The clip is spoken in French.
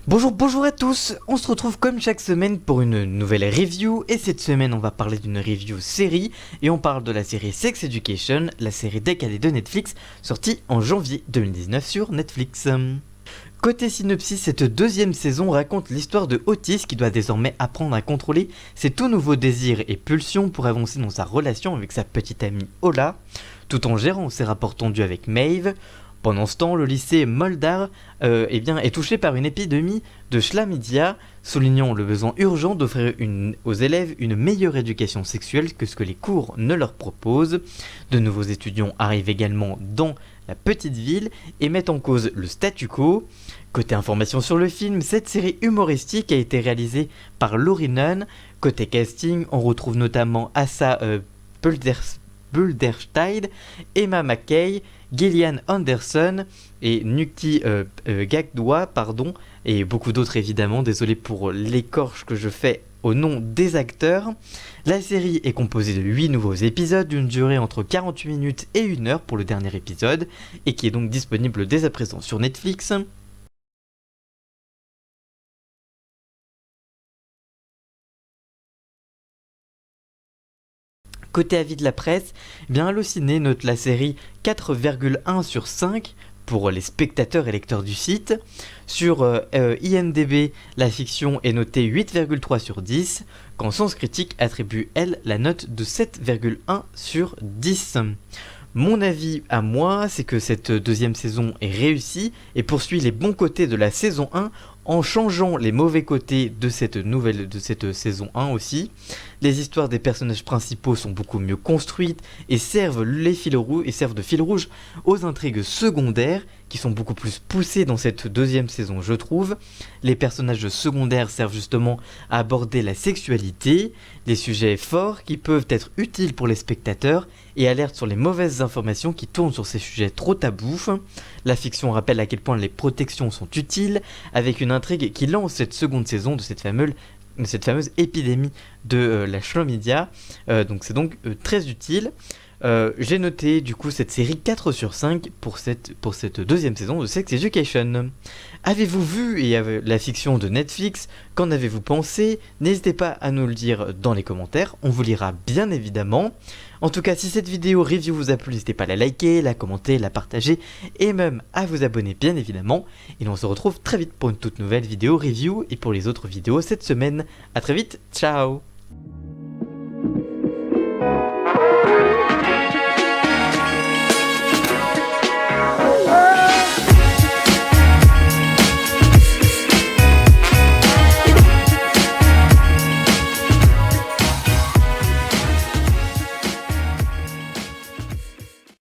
Bonjour à tous, on se retrouve comme chaque semaine pour une nouvelle review et cette semaine on va parler d'une review série et on parle de la série Sex Education, la série décalée de Netflix sortie en janvier 2019 sur Netflix. Côté synopsis, cette deuxième saison raconte l'histoire de Otis qui doit désormais apprendre à contrôler ses tout nouveaux désirs et pulsions pour avancer dans sa relation avec sa petite amie Ola, tout en gérant ses rapports tendus avec Maeve. Pendant ce temps, le lycée Moldar est touché par une épidémie de chlamydia, soulignant le besoin urgent d'offrir aux élèves une meilleure éducation sexuelle que ce que les cours ne leur proposent. De nouveaux étudiants arrivent également dans la petite ville et mettent en cause le statu quo. Côté information sur le film, cette série humoristique a été réalisée par Laurie Nunn. Côté casting, on retrouve notamment Asa Bulderstein, Emma Mackey, Gillian Anderson et Ncuti Gatwa, et beaucoup d'autres évidemment, désolé pour l'écorche que je fais au nom des acteurs. La série est composée de 8 nouveaux épisodes d'une durée entre 48 minutes et 1 heure pour le dernier épisode, et qui est donc disponible dès à présent sur Netflix. Côté avis de la presse, Allociné note la série 4,1 sur 5 pour les spectateurs et lecteurs du site. Sur IMDb, la fiction est notée 8,3 sur 10, quand Sens Critique attribue, elle, la note de 7,1 sur 10. Mon avis à moi, c'est que cette deuxième saison est réussie et poursuit les bons côtés de la saison 1 en changeant les mauvais côtés de cette saison 1 aussi. Les histoires des personnages principaux sont beaucoup mieux construites et servent de fil rouge aux intrigues secondaires qui sont beaucoup plus poussées dans cette deuxième saison, je trouve. Les personnages secondaires servent justement à aborder la sexualité, des sujets forts qui peuvent être utiles pour les spectateurs et alertent sur les mauvaises informations qui tournent sur ces sujets trop tabous. La fiction rappelle à quel point les protections sont utiles, avec une intrigue qui lance cette seconde saison de cette fameuse épidémie de la chlamydia, donc c'est très utile. J'ai noté du coup cette série 4 sur 5 pour cette deuxième saison de Sex Education. Avez-vous vu la fiction de Netflix? Qu'en avez-vous pensé? N'hésitez pas à nous le dire dans les commentaires, on vous lira bien évidemment. En tout cas, si cette vidéo review vous a plu, n'hésitez pas à la liker, la commenter, la partager et même à vous abonner bien évidemment. Et on se retrouve très vite pour une toute nouvelle vidéo review et pour les autres vidéos cette semaine. A très vite, ciao!